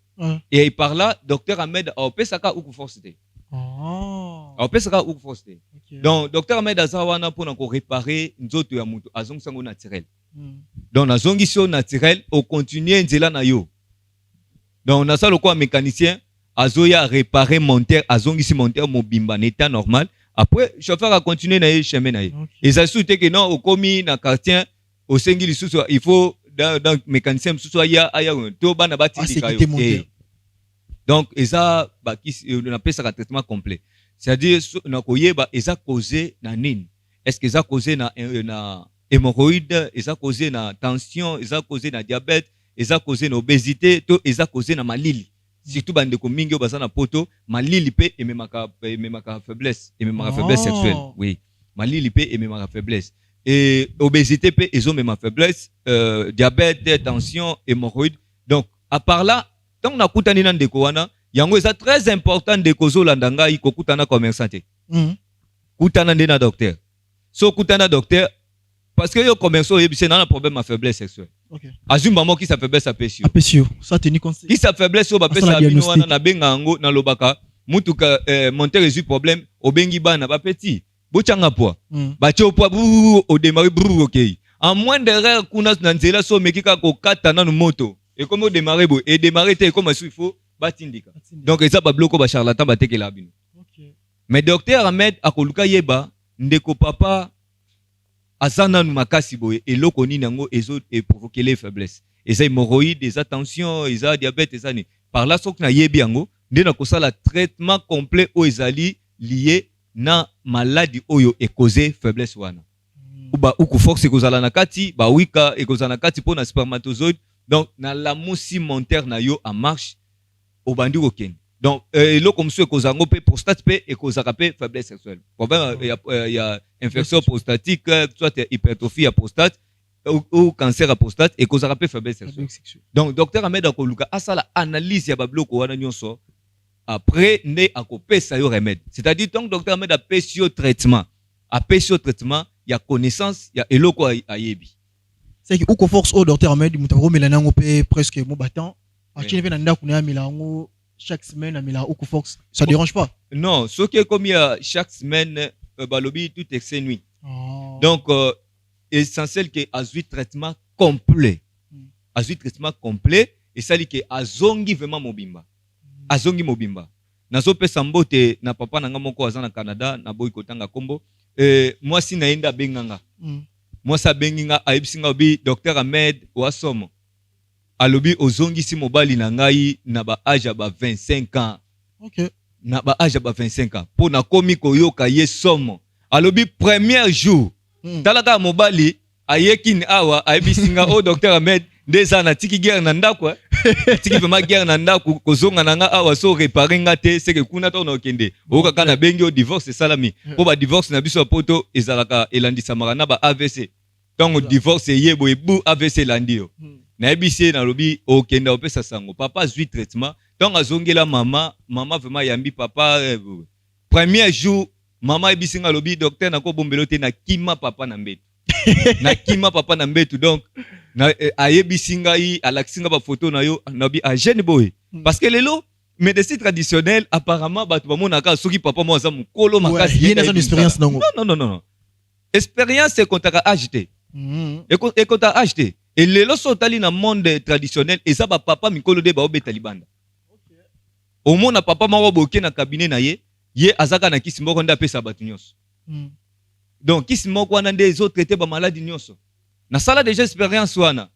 A: et par là docteur Ahmed a opesaka uku force te a opesaka uku force te donc docteur Ahmed azawana pour na ko réparer nzoto ya mutu azongisa ngo naturel donc na zongiso naturel au continuer nzela na yo Donc na sala quoi mécanicien azoya réparer monteur azongisi monteur mobimba en état normal. Après chauffeur a continué na chemin na ye. Et ça soute que non au commis na quartier au sengili sous il faut dans mécanicien sous aya to bana bati kayo. Donc ça ba on appelle ça traitement complet. C'est-à-dire na koyeba eza causé na nini? Est-ce que ça causé na hémorroïde, eza causé na tension, eza causé na diabète, eza causé na obésité, to eza causé na malili. Surtout bande ko mingi baza na poto, malili pe et même faiblesse, et même faiblesse sexuelle. Oui, malili pe et même faiblesse. Et obésité pe ils ont même faiblesse, diabète, tension, hémorroïde. Donc à part là, tant na kutani na ndeko wana, yango eza très important de kozo landanga iko kutana commerçant. Kutana ndena docteur. So kutana docteur parce que yo commerçant yebise na problème à faiblesse sexuelle. OK. Azum bamo qui sa faiblesse à pesio. Ça tenir conseil. Qui sa faiblesse au ba pesa bino wana na benga ngo na lobaka mutuka monter résout problème obengi bana ba petit. Bochanga poa. Ba cho poa au démarrer OK. En moins d'erreur kuna na nzela so mekika ko kata na moto. Et comme démarrer bo et démarrer te comme il faut batindika. Donc ça ba bloko ba charlatan ba tekela bino. OK. Mais docteur Ahmed akoluka yeba ndeko papa azana makasi boye eloko nini yango ezo provoquer les faiblesses. Eza hémorroïde, eza tension, eza diabète, eza ni. Par là sok na yebi yango ndena ko sala traitement complet o ezali lié na maladie oyo e causé faiblesse wana. Uba uku force ekozala na kati, ba wika ekozala na kati po na spermatozoïde. Donc na la moussi montaire na yo en marche obandi okene. Donc eloko mso ekozango pe prostate pe ekozaka pe faiblesse sexuelle. Problème il y a infection prostatique, soit hypertrophie à prostate ou cancer à prostate et ekozaka pe faiblesse sexuelle. Donc docteur Ahmed akoluka asala analyse ya babloko wana nyonso après ne akopesa yo remède. C'est-à-dire tant que docteur Ahmed apesi yo traitement, il y a connaissance, il y a eloko ayebi.
H: C'est que uko force au docteur Ahmed mutaro melanango pe presque mo battant. Achine ve nanda kuna milango chaque semaine à Mila ou Fox, ça dérange pas?
A: Non, ce qui est comme il y a chaque semaine, balobi tout est nuit. Donc, essentiel que azui traitement complet. Azui traitement complet, et ça dit que azongi vraiment mobimba. Azongi mobimba. Nazo pe sambote na papa na ngamoko azana Canada, na boy kotanga kombo. Moi si naenda benganga. Moi sa benginga aibsinga obi Dr Ahmed Wasomo. Alobi ozongi si mobali na ngai na ba âge ba 25 ans.
H: OK.
A: Na ba âge ba 25 ans. Po na komi koyoka ye somo. Alobi premier jour. Talaka mobali ayekin awa aibisinga o Dr Ahmed ndeza na tiki guerre na ndako. Tiki vraiment guerre na ndako kozonga na nga awa so réparer nga te seke kuna to na okende. Oka kana bengi o divorce salami. Po ba divorce na biso poto ezalaka elandisa marana ba AVC. Tango divorce yebo ebu AVC landio. Na ebisi na lobi okenda opesa sango papa zui traitement donc azongela mama vraiment yambi papa premier jour mama ebisi nga lobi docteur na ko bombelo te na kima papa na mbetu na kima papa na mbetu donc na ayebisi ngai alaksinga ba photo na yo na bi a jeune boy parce que lelo médecine traditionnelle apparemment batu bamona ka soki papa mo za mukolo makasi
H: yena son expérience nango
A: non expérience c'est kontaka acheter et konta acheter. Et les lois sont allés dans le monde traditionnel et ça va papa mikolo de ba obeta libanda. Au monde na papa ma waboke na cabinet na ye azaka na kisi moko nda pesa batu nyonso. Donc kisi moko wana nde zo traiter ba maladie nyonso. Na sala déjà expérience wana.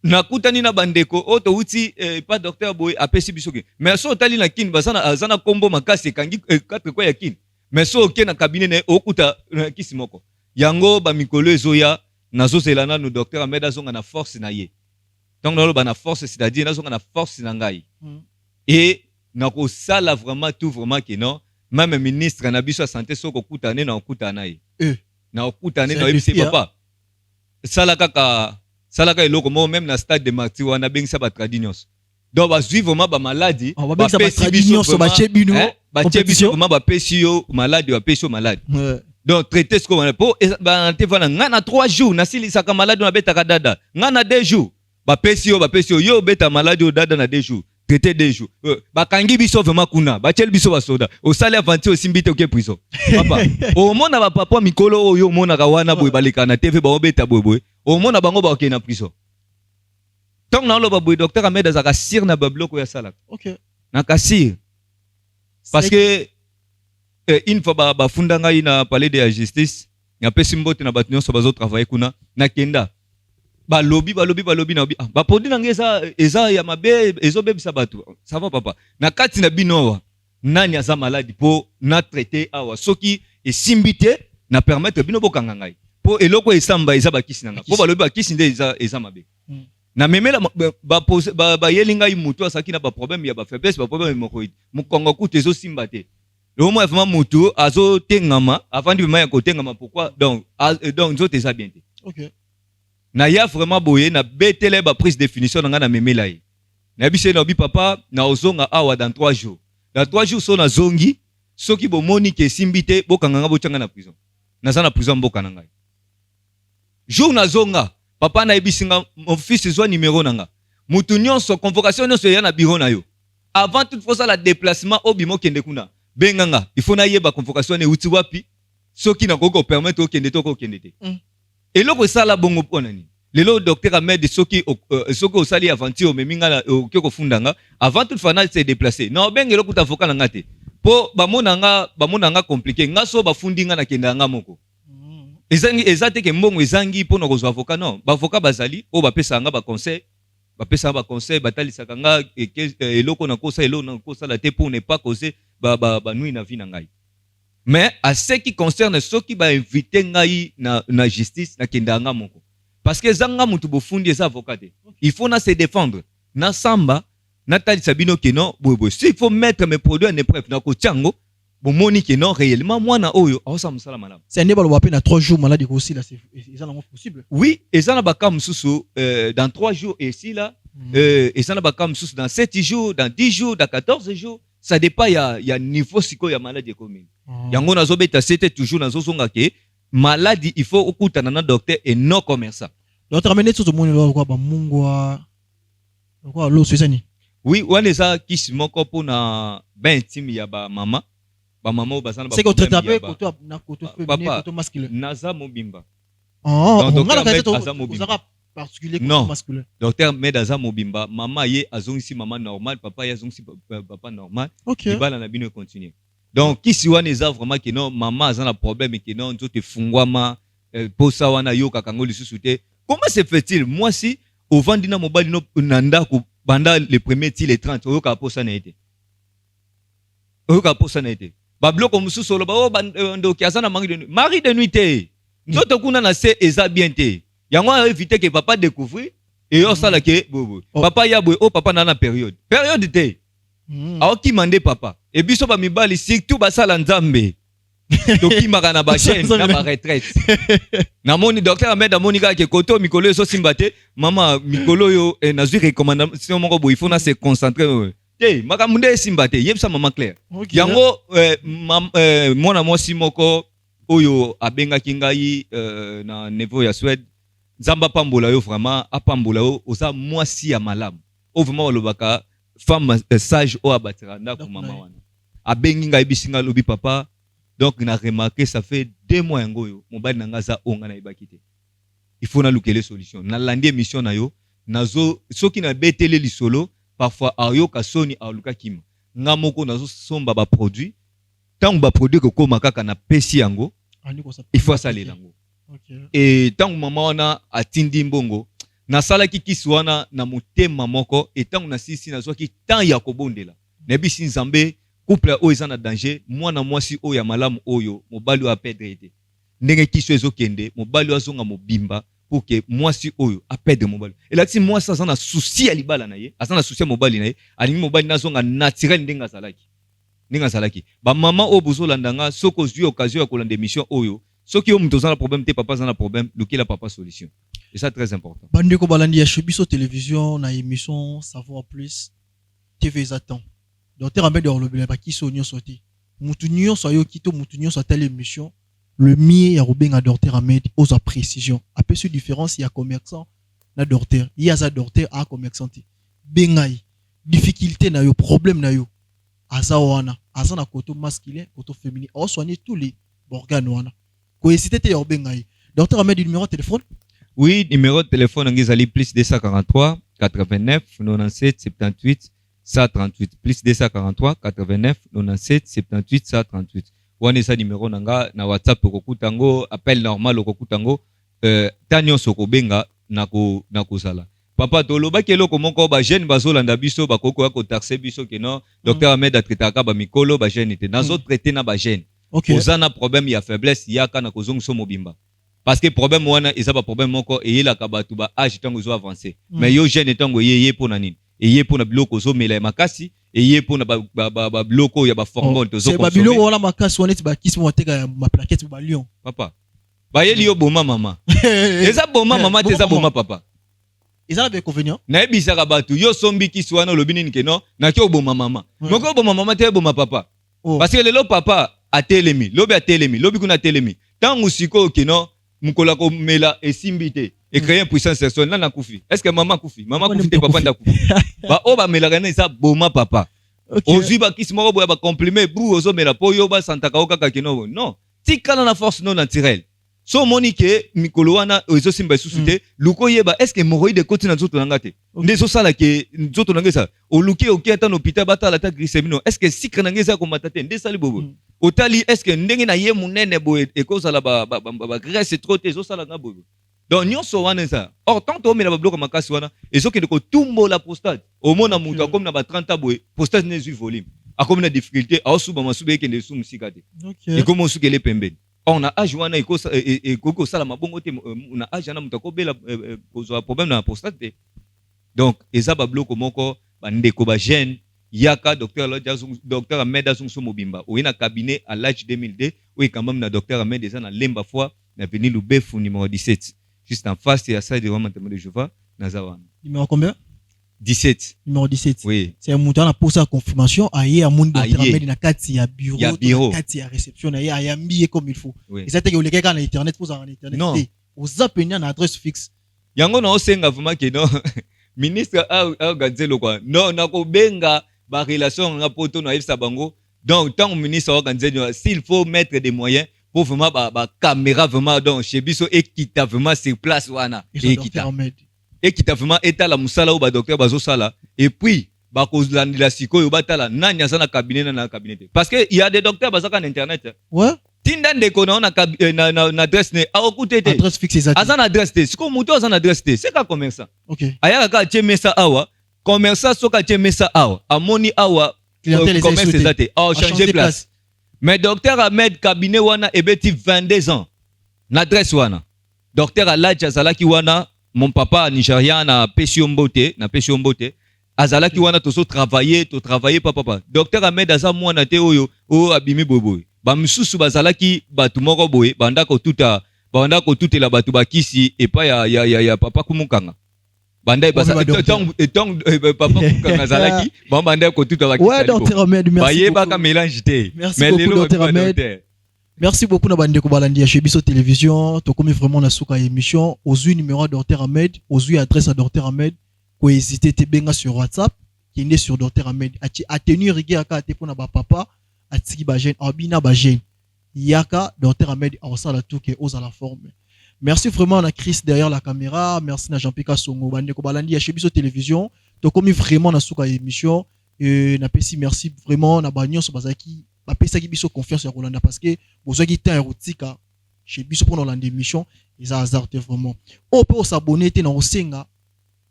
A: Na kutani na bandeko oto uti pas docteur boy apesi bisoke. Mais so tali na kin bazana azana kombo makasi kangi 4 kwa ya kin. Mais so oke na cabinet na okuta kisi moko. Yango ba mikolo ezoya nazo zelana no docteur Ahmed azonga na force na ye. Donc na force c'est-à-dire nazonga na force na ngai. Et nako sala vraiment tout vraiment que non, même ministre na biso santé soko kutane na okutana ye. Na okutane na yebisi papa. Sala kaka eloko mo même na stade de martyr wana bengisa ba tradinyos. Donc ba suivre vraiment ba maladie,
H: ba tradinyos ba chebino,
A: ba chebino vraiment ba pesio maladie, ba pesio malade. Donc traiter ce qu'on a pour ba tevana ngana 3 jours na sili saka malade na beta dada ngana 2 jours ba pesio yo beta malade o dada na 2 jours traiter 2 jours ba kangi biso vraiment kuna ba chel biso ba soda o sali avanti o simbite ok prison papa o mona ba papa mikolo oyo mona ka wana boy balika na TV ba obeta boy o mona bango ba ok na prison tant na lo ba docteur Ahmed azaka sir na babloko ya sala.
H: OK.
A: Na kasir. Parce que une fois ba funda ngai na palais de la justice, ya pesi mbote na batu nyonso bazo travailler kuna na kenda. Ba lobby na obi. Ba produit na eza ya mabe ezo bebisa batu. Ça va papa. Na kati na binowa nani aza malade po na traiter awa soki esimbite na permettre bino bokanga ngai. Po eloko esamba eza bakisi nanga. Po ba lobi bakisi nde eza mabe. Na memela ba yelinga imutu asaki na ba problème ya ba faiblesse ba problème hémorroïde mukongo kutu ezo simba te le moment vraiment mutu azo tengama afandi bima ya kotengama pourquoi donc nzoto eza bien te.
H: OK.
A: Na ya vraiment boye na betele ba prise définition nga na memela ye na bise na obi papa na ozonga awa dans 3 jours dans 3 jours so na zongi soki bo moni ke simbi te bokanga nga bochanga na prison naza na prison mboka na ngai jour na zonga papa na ebisinga mon fils zwa numéro nanga mutu nyonso convocation nyonso ya na bureau na yo avant toute fois la déplacement obimo kende kuna benganga il faut na yeba convocation ne uti wapi soki na koko permettre okende to kokende te eloko sala bongo pona ni lelo docteur Ahmed soki osali aventure meminga na okeko fundanga avant toute fois na se déplacer na obengelo kuta avocat nanga te po bamonanga compliqué nga so bafundinga na kenda nga moko ezate ke mbongo ezangi pona kozwa avocat non ba avocat bazali o bapesa nga ba conseil batalisaka nga eloko na kosa eloko na kosa la te pour ne pas causer ba nuit na vie na ngai mais à ce qui concerne ceux qui ba inviter ngai na justice na kendanga moko parce que zanga mutu bofundi eza avocat te il faut na se défendre na samba na talisa bino ke non boy s'il faut mettre mes produits en épreuve na ko tiango bomoni ke non réellement mwana oyo aosa musala malamu
H: c'est un balo na 3 jours malade aussi là c'est ça non possible
A: oui et ça na baka mususu dans 3 jours et ici là et ça na baka mususu dans 7 jours dans 10 jours dans 14 jours ça dépend ya niveau siko ya maladie commune yango nazo beta c'était toujours nazo songa ke maladie il faut okutana na docteur et non commerçant
H: docteur amener tout le monde là quoi ba mungwa quoi lo sesani
A: oui wana eza kisi moko pona ba intime ya ba mama ba mama bazana ba
H: c'est que tu t'appelles koto na koto féminin koto masculin
A: naza mobimba
H: docteur Ahmed particulier
A: non
H: masculin
A: docteur Ahmed aza mobimba mama ye azongisi mama normal papa ye azongisi papa normal ibala na bino continuer donc kisi wana eza vraiment que non mama aza na problème que non nzoto efungwama posa wana yoka kango lisusu te comment se fait-il moi si ovandi na mobali no na ndako banda le premier ti le 30 oyoka posa na ete babloko mususu loba o ndoki aza na mari de nuit te nzoto kuna na se eza bien te yango a éviter que papa découvrir et osala ke bobo papa ya boy o papa na période te aoki mande papa et biso ba mibali surtout basala nzambe tokimaka na ba chaîne na ba retraite na moni docteur Ahmed amoni ka ke koto mikolo so simba te mama mikolo yo nazui recommandation moko boy il faut na se concentrer te makambo nde simba te yebisa mama Claire yango mwana mwasi moko oyo abengaki ngai na niveau ya Suède nzamba pambola yo vraiment apambola yo oza mwasi ya malamu o vraiment walobaka femme sage o abatira ndako mama wana abengi ngai bisinga lobi papa donc na remarqué ça fait 2 mois yango yo mobali nanga za onga na ibaki te il faut na lukele solution na landi émission na yo nazo soki na betele lisolo parfois ayoka soni aluka kima nga moko nazo somba ba produit tant ba produit ko koma kaka na pesi yango il faut ça lango et tant mama wana atindi mbongo na sala ki kiswana na motema moko et tant na sisi na soki tant ya kobondela na bisi nzambe couple o ezana danger mwana mwasi o ya malamu oyo mobali wa perdre ete ndenge kiso ezokende mobali azonga mobimba pour que mwasi oyo a perdre mobali et là si mwasi azana souci ya libala na ye azana souci ya mobali na ye alingi mobali nazonga naturel ndenge azalaki ba mama o bozolandanga soko zui occasion ya kolanda émission oyo soki yo muto zana problème te papa zana problème lukila papa solution et ça très important
H: bandeko balandi ya Shobiso télévision na émission savoir plus TV Zatan docteur Ahmed Orlobela ba kiso nyonso te mutu nyonso ayo kito mutu nyonso telle émission le mieux ya robenga docteur Ahmed aux précision après ce différence il y a commerçant na docteur il y a za docteur a commerçant bengai difficulté na yo problème na yo azawana azana koto masculin koto féminin on soigner tous les organes wana ko hésiter te ya robengai docteur Ahmed numéro de téléphone
A: oui numéro de téléphone ngizali plus 243 89 97 78 138 plus 243 89 97 78 138 wana eza numéro nanga na WhatsApp okokutango appel normal okokutango ta nyonso kobenga na kozala papa tolobaki eloko moko ba jeune bazolanda biso bakoko ya kotaxe biso ke non docteur Ahmed atretaka ba mikolo ba jeune te nazo traiter na ba jeune ozana problème ya faiblesse yaka na kozongso mobimba parce que problème wana eza ba problème moko eyelaka bato ba âge tango zo avancer mais yo jeune tango yeye pona nini eye pona biloko zo mela makasi eye pona ba biloko ya ba hormone to zo
H: consommer c'est ba biloko wala makasi wana ti ba kisi mo teka ma plaquette ba lion
A: papa ba yeli yo boma mama eza boma mama te eza boma papa
H: eza na inconvénient
A: na ebisaka bato yo sombi kisi wana lobi nini ke non na ki oboma mama moko oboma mama te oboma papa parce que lelo papa atelemi lobi atelemi lobi kuna atelemi tango siko ke non mukola ko mela esimbi te et créer une puissance sexuelle na kufi est-ce que maman kufi te papa nda kufi ba o ba mela kana isa boma papa ozwi ba kisi moko boya ba complément bru ozo mela po yo ba santaka okaka kino non tikana na force non naturelle so monike mikolo wana ozo simba susu te luko yeba est-ce que hémorroïde koti na nzoto nanga te ndezo sala ke nzoto nanga sa oluki oketa no hôpital batala ta glycémie est-ce que sikre nanga za ko matate ndesali bobo otali est-ce que ndenge na ye munene boye ekozala ba graisse trop te ezosala nga boye donc nyonso wana eza or tant omela babiloko makasi wana ezokende kotumbola prostate omona mutu akomi na ba 30 boye prostate nezwi volume akomi na difficulté aosuba masuba ekende esu musika te ekomi osukele pembeni on a âge wana ekosala mabongo te na âge wana mutu akobela kozwa problème na prostate te donc eza babiloko moko bandeko bagene yaka docteur Ahmed azongso mobimba oye na cabinet à l'âge 2002 oye quand même na docteur Ahmed eza na lemba foi na avenue Lubefu numéro 17 juste en face ya salle de Roi Témoin de Jéhovah nazawana
H: numéro combien
A: 17
H: numéro 17
A: oui
H: c'est un montant na posa confirmation aye à mon docteur Ahmed na kati ya bureau na kati ya réception na ya mbiye comme il faut et ça te que le gars na internet posa na internet aux appels na adresse fixe
A: yango na osenga vraiment que non ministre a ganzelo quoi non na ko benga ba relation nga poto na ifsa bango donc tant ministre a ganzelo s'il faut mettre des moyens pour vraiment ba caméra vraiment donc chez biso ekita vraiment sur place wana ekita vraiment etala musala ou ba docteur bazo sala et puis ba kolandela sikoyo batala nani azana cabinet na cabinet parce que il y a des docteurs bazaka na internet
H: ouais
A: tinda ndeko na adresse ne akutete
H: adresse fixe ezati
A: azana adresse te siko muto azana adresse te c'est ka commerçant
H: OK
A: ayaka ka chemesa awa commerçant soka chemesa awa amoni awa commerce ezate changer place mais docteur Ahmed cabinet wana ebeti 22 ans na adresse wana docteur Aladji azalaki wana mon papa nigérian na Pesiombote azalaki wana tozo travailler papa docteur Ahmed aza mwana te oyo o abimi boboy ba misusu bazalaki batu moko boye banda ko tutela batu bakisi epa ya papa kumukanga banda papa kumukanga azalaki banda ko tutela bakisi
H: ouais docteur Ahmed merci
A: beaucoup ba mélange te
H: mais beaucoup docteur Ahmed merci beaucoup na bande ko balandi ya chez biso télévision to komi vraiment na suka émission ozui numéro à docteur Ahmed ozui adresse à docteur Ahmed ko hésiter te benga sur WhatsApp qui est sur docteur Ahmed a tenir rigueur ka te pona ba papa atiki ba jeune abina ba jeune yaka docteur Ahmed a ça la tout que aux à la forme merci vraiment na Chris derrière la caméra merci na Jean-Pierre Songo bande ko balandi ya chez biso télévision to komi vraiment na suka émission na pesi merci vraiment na banyo so bazaki bapesaki biso confiance ya Rolanda parce que bozwaki temps erotika chez biso pour Rolanda émission eza hasard vraiment on peut s'abonner te na osenga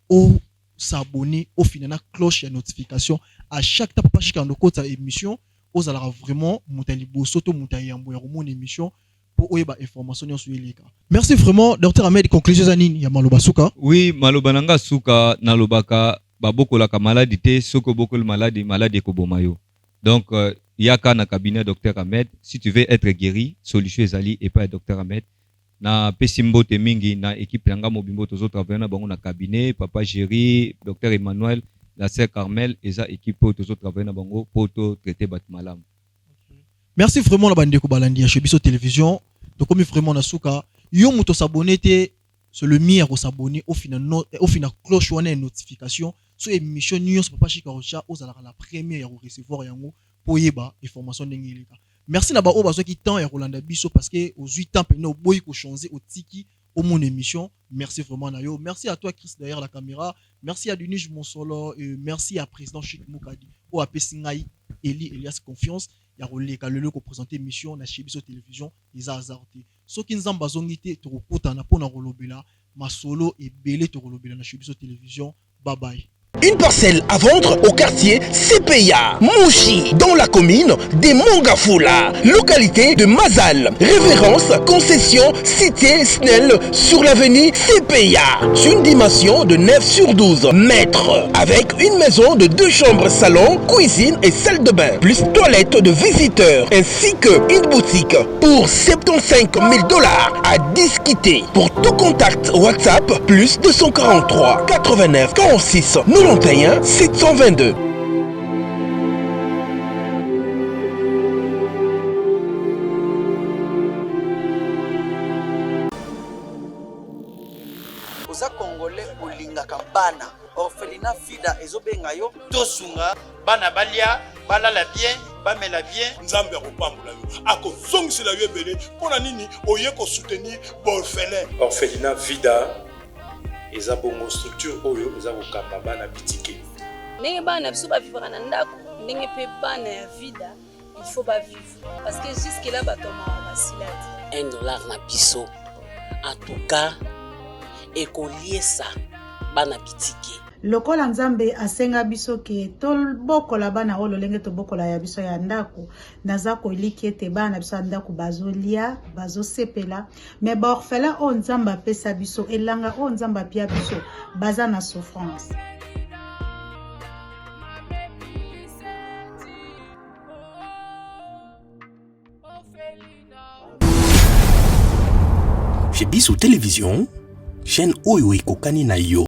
H: o s'abonner au final na cloche ya notification à chaque temps papa chika ndokota émission ozalaka vraiment mutali boso to mutali yambo ya romone émission pour oyeba information sur eleka merci vraiment docteur Ahmed conclusion za nini ya maloba suka
A: oui maloba nanga suka na lobaka babokolaka maladie te soko bokol maladie ko bomayo donc yaka na cabinet docteur Ahmed si tu veux être guéri solution ezali et pas docteur Ahmed na pesimbote mingi na équipe yanga mobimbo tozo travailler na bango na cabinet papa Géry docteur Emmanuel la sœur Carmel eza équipe tozo travailler na bango poto traiter bat malam
H: merci vraiment la bande ko balandi ya Chebiso télévision to komi vraiment na suka yo muto s'abonner te sur le mire au s'abonner au final cloche wana notification so émission nyonso papa chika rocha ozala la première ya recevoir yango pour yeba information ndenge eleka merci na ba o bazwa ki temps ya Rolanda biso parce que aux 8 ans pena boyi ko changer au tiki au mon émission. Merci vraiment Nayo. Merci à toi Chris derrière la caméra. Merci à Denis Monsolo et merci à président Chic Moukadi. Au Apesingaï Elias Confiance. Il y a relé kalelo ko présenter émission na Chibiso télévision les azarté. So ki nzamba zongité to kota na pona rolobela masolo et belé to rolobela na Chibiso télévision. Bye bye.
B: Une parcelle à vendre au quartier CPA, Mouchi, dans la commune des Mongafula, localité de Mazal. Référence, concession, cité Snell sur l'avenue CPA. Une dimension de 9 sur 12 mètres. Avec une maison de 2 chambres, salon, cuisine et salle de bain. Plus toilette de visiteurs. Ainsi qu'une boutique pour 75 000 $ à discuter. Pour tout contact WhatsApp, plus 243 89 46 91 722.
C: oza congolais olingaka bana orphelinat fida ezobenga yo tosunga bana balia balala bien bamela bien
D: nzambe akopambola yo akozongisela yo ebele mpona nini oye kosoutenir baorphelin. Orphelinat vida eza bongo structure oyo eza kokamba bana bitike
E: ndenge bana biso bavivaka na ndako ndenge mpe bana ya vida il faut bavivre parce que jusque là batomaka basila te
F: $1 na biso en tout cas ekoliesa bana bitike
G: lokola nzambe asenga biso ke tobokola bana oyo lolenge tobokola ya biso ya ndako naza koliki ete bana biso ya ndako bazolia bazosepela me baorphelin oyo nzambe apesa biso elanga oyo nzambe apia biso baza na souffrance.
B: Chez Bissou Télévision, chaîne oyo ekokani na yo.